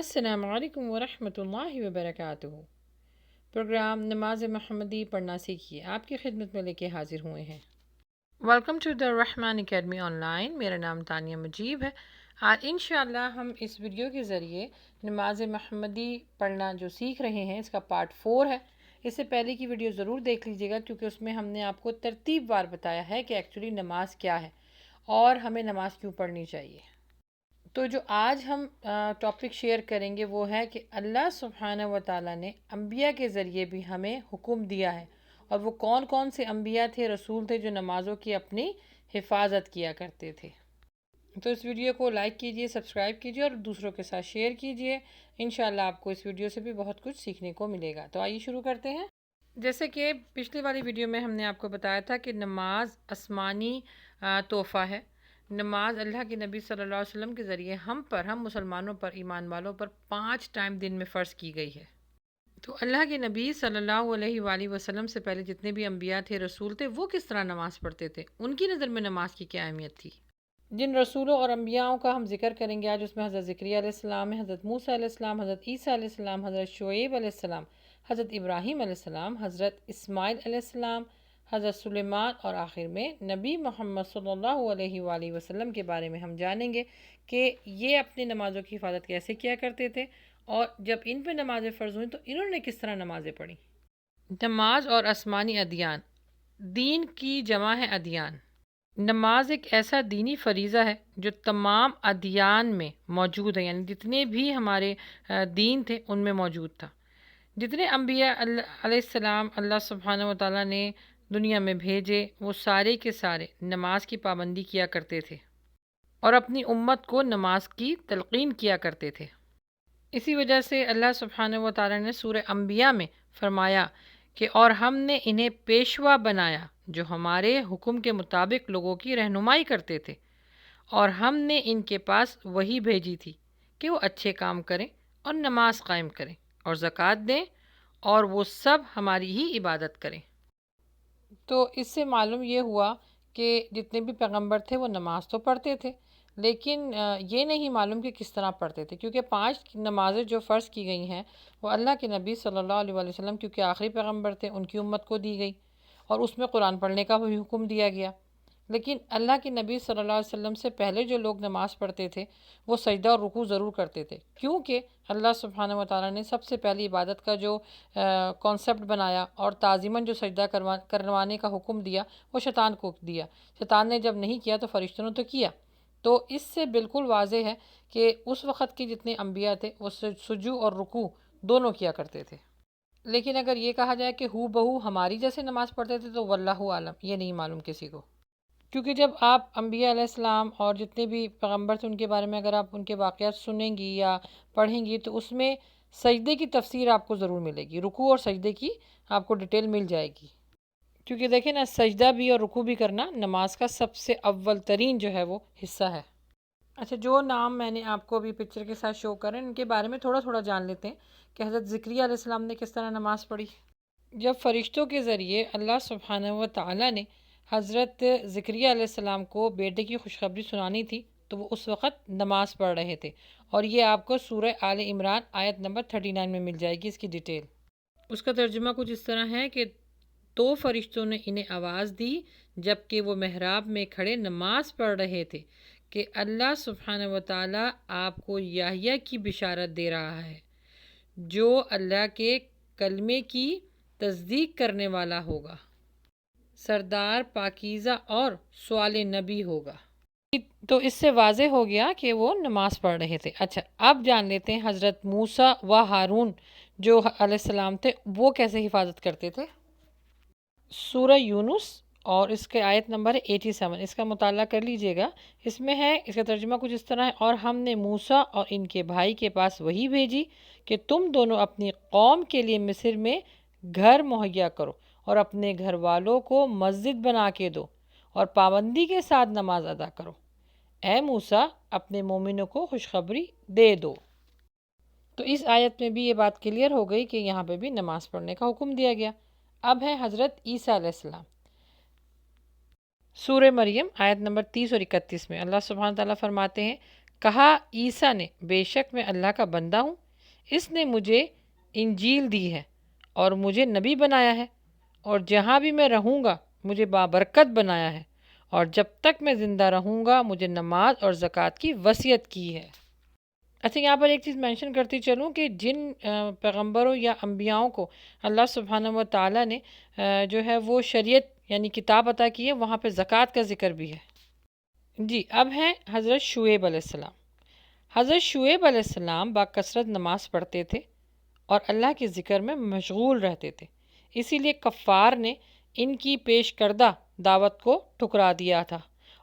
السلام علیکم ورحمۃ اللہ وبرکاتہ۔ پروگرام نماز محمدی پڑھنا سیکھیے آپ کی خدمت میں لے کے حاضر ہوئے ہیں۔ Welcome to the Rahman academy online. میرا نام تانیہ مجیب ہے۔ آج انشاءاللہ ہم اس ویڈیو کے ذریعے نماز محمدی پڑھنا جو سیکھ رہے ہیں اس کا پارٹ 4 ہے۔ اس سے پہلے کی ویڈیو ضرور دیکھ لیجیے گا کیونکہ اس میں ہم نے آپ کو ترتیب وار بتایا ہے کہ ایکچولی نماز کیا ہے اور ہمیں نماز کیوں پڑھنی چاہیے۔ تو جو آج ہم ٹاپک شیئر کریں گے وہ ہے کہ اللہ سبحانہ و تعالیٰ نے انبیاء کے ذریعے بھی ہمیں حکم دیا ہے، اور وہ کون کون سے انبیاء تھے، رسول تھے جو نمازوں کی اپنی حفاظت کیا کرتے تھے۔ تو اس ویڈیو کو لائک کیجئے، سبسکرائب کیجئے اور دوسروں کے ساتھ شیئر کیجئے۔ انشاءاللہ آپ کو اس ویڈیو سے بھی بہت کچھ سیکھنے کو ملے گا۔ تو آئیے شروع کرتے ہیں۔ جیسے کہ پچھلی والی ویڈیو میں ہم نے آپ کو بتایا تھا کہ نماز آسمانی تحفہ ہے۔ نماز اللہ کے نبی صلی اللہ علیہ وسلم کے ذریعے ہم مسلمانوں پر، ایمان والوں پر 5 ٹائم دن میں فرض کی گئی ہے۔ تو اللہ کے نبی صلی اللہ علیہ وآلہ وسلم سے پہلے جتنے بھی انبیاء تھے، رسول تھے، وہ کس طرح نماز پڑھتے تھے، ان کی نظر میں نماز کی کیا اہمیت تھی۔ جن رسولوں اور انبیاءوں کا ہم ذکر کریں گے آج، اس میں حضرت زکریا علیہ السلام ہے، حضرت موسیٰ علیہ السلام، حضرت عیسیٰ علیہ السلام، حضرت شعیب علیہ السلام، حضرت ابراہیم علیہ السلام، حضرت اسماعیل علیہ السلام، حضرت سلیمان، اور آخر میں نبی محمد صلی اللہ علیہ وآلہ وسلم کے بارے میں ہم جانیں گے کہ یہ اپنی نمازوں کی حفاظت کیسے کیا کرتے تھے، اور جب ان پہ نمازیں فرض ہوئیں تو انہوں نے کس طرح نمازیں پڑھی۔ نماز اور آسمانی ادیان۔ دین کی جمع ہے ادیان۔ نماز ایک ایسا دینی فریضہ ہے جو تمام ادیان میں موجود ہے، یعنی جتنے بھی ہمارے دین تھے ان میں موجود تھا۔ جتنے انبیاء علیہ السلام اللہ سبحانہ و تعالیٰ نے دنیا میں بھیجے، وہ سارے کے سارے نماز کی پابندی کیا کرتے تھے اور اپنی امت کو نماز کی تلقین کیا کرتے تھے۔ اسی وجہ سے اللہ سبحانہ و تعالیٰ نے سورہ انبیاء میں فرمایا کہ اور ہم نے انہیں پیشوا بنایا جو ہمارے حکم کے مطابق لوگوں کی رہنمائی کرتے تھے، اور ہم نے ان کے پاس وحی بھیجی تھی کہ وہ اچھے کام کریں اور نماز قائم کریں اور زکوٰۃ دیں، اور وہ سب ہماری ہی عبادت کریں۔ تو اس سے معلوم یہ ہوا کہ جتنے بھی پیغمبر تھے وہ نماز تو پڑھتے تھے، لیکن یہ نہیں معلوم کہ کس طرح پڑھتے تھے، کیونکہ 5 نمازیں جو فرض کی گئی ہیں وہ اللہ کے نبی صلی اللہ علیہ وآلہ وسلم، کیونکہ آخری پیغمبر تھے، ان کی امت کو دی گئی، اور اس میں قرآن پڑھنے کا بھی حکم دیا گیا۔ لیکن اللہ کے نبی صلی اللہ علیہ وسلم سے پہلے جو لوگ نماز پڑھتے تھے وہ سجدہ اور رکوع ضرور کرتے تھے، کیونکہ اللہ سبحانہ و تعالیٰ نے سب سے پہلی عبادت کا جو کانسیپٹ بنایا اور تعظیماً جو سجدہ کروانے کا حکم دیا وہ شیطان کو دیا۔ شیطان نے جب نہیں کیا تو فرشتوں نے تو کیا۔ تو اس سے بالکل واضح ہے کہ اس وقت کے جتنے انبیاء تھے وہ سجود اور رکوع دونوں کیا کرتے تھے۔ لیکن اگر یہ کہا جائے کہ ہو بہو ہماری جیسے نماز پڑھتے تھے تو واللہ عالم، یہ نہیں معلوم کسی کو، کیونکہ جب آپ انبیاء علیہ السلام اور جتنے بھی پیغمبر تھے ان کے بارے میں اگر آپ ان کے واقعات سنیں گی یا پڑھیں گی تو اس میں سجدے کی تفسیر آپ کو ضرور ملے گی، رکوع اور سجدے کی آپ کو ڈیٹیل مل جائے گی، کیونکہ دیکھیں نا، سجدہ بھی اور رکوع بھی کرنا نماز کا سب سے اول ترین جو ہے وہ حصہ ہے۔ اچھا، جو نام میں نے آپ کو ابھی پکچر کے ساتھ شو کر رہے ہیں ان کے بارے میں تھوڑا تھوڑا جان لیتے ہیں کہ حضرت زکریا علیہ السلام نے کس طرح نماز پڑھی۔ جب فرشتوں کے ذریعے اللہ سبحانہ و تعالیٰ نے حضرت زکریا علیہ السلام کو بیٹے کی خوشخبری سنانی تھی تو وہ اس وقت نماز پڑھ رہے تھے، اور یہ آپ کو سورہ آل عمران آیت نمبر 39 میں مل جائے گی اس کی ڈیٹیل۔ اس کا ترجمہ کچھ اس طرح ہے کہ تو فرشتوں نے انہیں آواز دی جب کہ وہ محراب میں کھڑے نماز پڑھ رہے تھے کہ اللہ سبحانہ و تعالیٰ آپ کو یحییٰ کی بشارت دے رہا ہے جو اللہ کے کلمے کی تصدیق کرنے والا ہوگا، سردار پاکیزہ اور سوال نبی ہوگا۔ تو اس سے واضح ہو گیا کہ وہ نماز پڑھ رہے تھے۔ اچھا، اب جان لیتے ہیں حضرت موسیٰ و ہارون جو علیہ السلام تھے وہ کیسے حفاظت کرتے تھے۔ سورہ یونس اور اس کے آیت نمبر 87، اس کا مطالعہ کر لیجئے گا۔ اس میں ہے، اس کا ترجمہ کچھ اس طرح ہے، اور ہم نے موسیٰ اور ان کے بھائی کے پاس وحی بھیجی کہ تم دونوں اپنی قوم کے لیے مصر میں گھر مہیا کرو اور اپنے گھر والوں کو مسجد بنا کے دو اور پابندی کے ساتھ نماز ادا کرو۔ اے موسیٰ، اپنے مومنوں کو خوشخبری دے دو۔ تو اس آیت میں بھی یہ بات کلیئر ہو گئی کہ یہاں پہ بھی نماز پڑھنے کا حکم دیا گیا۔ اب ہے حضرت عیسیٰ علیہ السلام۔ سورہ مریم آیت نمبر 30 اور 31 میں اللہ سبحانہ تعالیٰ فرماتے ہیں، کہا عیسیٰ نے بے شک میں اللہ کا بندہ ہوں، اس نے مجھے انجیل دی ہے اور مجھے نبی بنایا ہے، اور جہاں بھی میں رہوں گا مجھے بابرکت بنایا ہے، اور جب تک میں زندہ رہوں گا مجھے نماز اور زکوٰۃ کی وصیت کی ہے۔ اچھا، یہاں پر ایک چیز مینشن کرتی چلوں کہ جن پیغمبروں یا انبیاؤں کو اللہ سبحانہ و تعالیٰ نے جو ہے وہ شریعت یعنی کتاب عطا کی ہے، وہاں پہ زکوٰۃ کا ذکر بھی ہے۔ جی، اب ہیں حضرت شعیب علیہ السلام۔ حضرت شعیب علیہ السلام باکثرت نماز پڑھتے تھے اور اللہ کے ذکر میں مشغول رہتے تھے، اسی لیے کفار نے ان کی پیش کردہ دعوت کو ٹھکرا دیا تھا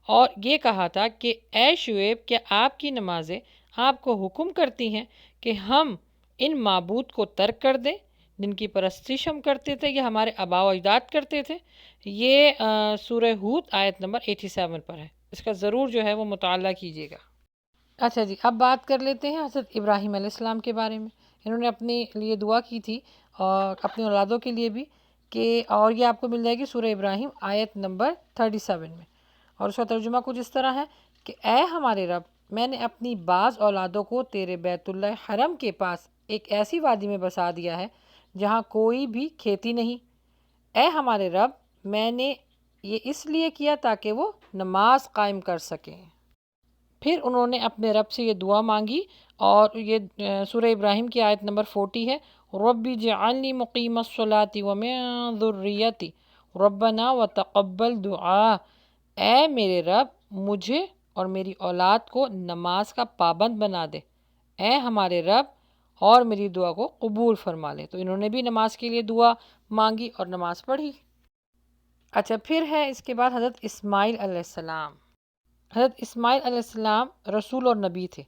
اور یہ کہا تھا کہ اے شعیب، کیا آپ کی نمازیں آپ کو حکم کرتی ہیں کہ ہم ان معبود کو ترک کر دیں جن کی پرستش ہم کرتے تھے یا ہمارے آباء و اجداد کرتے تھے؟ یہ سورہ ہود آیت نمبر 87 پر ہے، اس کا ضرور جو ہے وہ مطالعہ کیجیے گا۔ اچھا جی، اب بات کر لیتے ہیں حضرت ابراہیم علیہ السلام کے بارے میں۔ انہوں نے اپنے لیے دعا کی تھی اور اپنی اولادوں کے لیے بھی اور یہ آپ کو مل جائے گی سورہ ابراہیم آیت نمبر 37 میں، اور اس کا ترجمہ کچھ اس طرح ہے کہ اے ہمارے رب، میں نے اپنی بعض اولادوں کو تیرے بیت اللہ حرم کے پاس ایک ایسی وادی میں بسا دیا ہے جہاں کوئی بھی کھیتی نہیں۔ اے ہمارے رب، میں نے یہ اس لیے کیا تاکہ وہ نماز قائم کر سکیں۔ پھر انہوں نے اپنے رب سے یہ دعا مانگی، اور یہ سورہ ابراہیم کی آیت نمبر 40 ہے، رب اجعلنی مقیم الصلاۃ ومن ذریتی ربنا وتقبل دعا۔ اے میرے رب، مجھے اور میری اولاد کو نماز کا پابند بنا دے، اے ہمارے رب، اور میری دعا کو قبول فرما لے۔ تو انہوں نے بھی نماز کے لیے دعا مانگی اور نماز پڑھی۔ اچھا، پھر ہے اس کے بعد حضرت اسماعیل علیہ السلام۔ حضرت اسماعیل علیہ السلام رسول اور نبی تھے،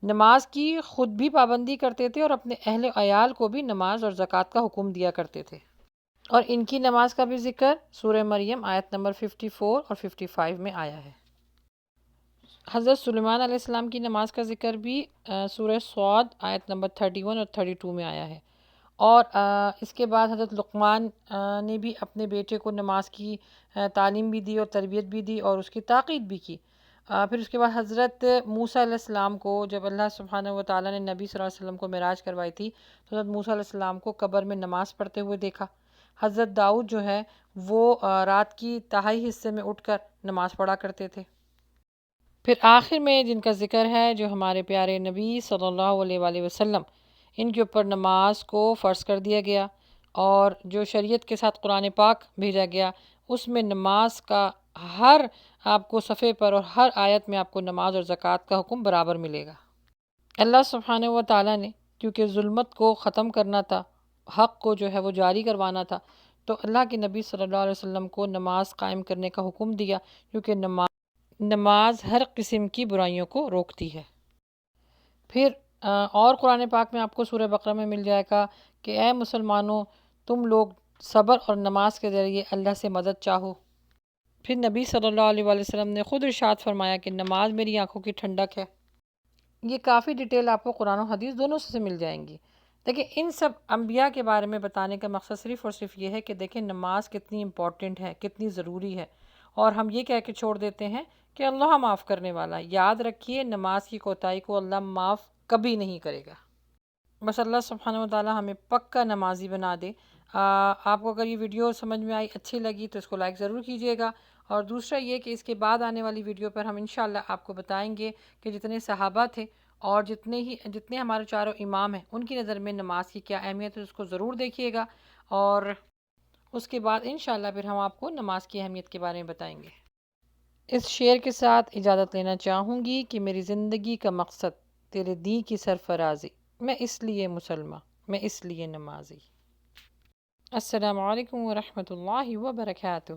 نماز کی خود بھی پابندی کرتے تھے اور اپنے اہل و عیال کو بھی نماز اور زکوٰۃ کا حکم دیا کرتے تھے، اور ان کی نماز کا بھی ذکر سورہ مریم آیت نمبر 54 اور 55 میں آیا ہے۔ حضرت سلیمان علیہ السلام کی نماز کا ذکر بھی سورہ صاد آیت نمبر 31 اور 32 میں آیا ہے، اور اس کے بعد حضرت لقمان نے بھی اپنے بیٹے کو نماز کی تعلیم بھی دی اور تربیت بھی دی اور اس کی تاکید بھی کی۔ پھر اس کے بعد حضرت موسیٰ علیہ السلام کو جب اللہ سبحانہ و تعالیٰ نے نبی صلی اللہ علیہ وسلم کو معراج کروائی تھی تو حضرت موسیٰ علیہ السلام کو قبر میں نماز پڑھتے ہوئے دیکھا۔ حضرت داؤد جو ہے وہ رات کی تہائی حصے میں اٹھ کر نماز پڑھا کرتے تھے۔ پھر آخر میں جن کا ذکر ہے جو ہمارے پیارے نبی صلی اللہ علیہ وآلہ وسلم، ان کے اوپر نماز کو فرض کر دیا گیا، اور جو شریعت کے ساتھ قرآن پاک بھیجا گیا اس میں نماز کا ہر آپ کو صفحے پر اور ہر آیت میں آپ کو نماز اور زکوٰۃ کا حکم برابر ملے گا۔ اللہ سبحانہ و تعالیٰ نے کیونکہ ظلمت کو ختم کرنا تھا، حق کو جو ہے وہ جاری کروانا تھا، تو اللہ کے نبی صلی اللہ علیہ وسلم کو نماز قائم کرنے کا حکم دیا، کیونکہ نماز ہر قسم کی برائیوں کو روکتی ہے۔ پھر اور قرآن پاک میں آپ کو سورہ بقرہ میں مل جائے گا کہ اے مسلمانوں، تم لوگ صبر اور نماز کے ذریعے اللہ سے مدد چاہو۔ پھر نبی صلی اللہ علیہ وآلہ وسلم نے خود ارشاد فرمایا کہ نماز میری آنکھوں کی ٹھنڈک ہے۔ یہ کافی ڈیٹیل آپ کو قرآن و حدیث دونوں سے مل جائیں گی۔ دیکھیں، ان سب انبیاء کے بارے میں بتانے کا مقصد صرف اور صرف یہ ہے کہ دیکھیں نماز کتنی امپورٹنٹ ہے، کتنی ضروری ہے، اور ہم یہ کہہ کے چھوڑ دیتے ہیں کہ اللہ معاف کرنے والا۔ یاد رکھیے، نماز کی کوتاہی کو اللہ معاف کبھی نہیں کرے گا۔ بس اللہ سبحانہ و تعالیٰ ہمیں پکا نمازی بنا دے۔ آپ کو اگر یہ ویڈیو سمجھ میں آئی، اچھی لگی، تو اس کو لائک ضرور کیجیے گا، اور دوسرا یہ کہ اس کے بعد آنے والی ویڈیو پر ہم انشاءاللہ آپ کو بتائیں گے کہ جتنے صحابہ تھے اور جتنے ہمارے چاروں امام ہیں ان کی نظر میں نماز کی کیا اہمیت ہے، اس کو ضرور دیکھیے گا، اور اس کے بعد انشاءاللہ پھر ہم آپ کو نماز کی اہمیت کے بارے میں بتائیں گے۔ اس شعر کے ساتھ اجازت لینا چاہوں گی کہ میری زندگی کا مقصد تیرے دین کی سرفرازی، میں اس لیے مسلمہ، میں اس لیے نمازی۔ السلام علیکم ورحمۃ اللہ وبرکاتہ۔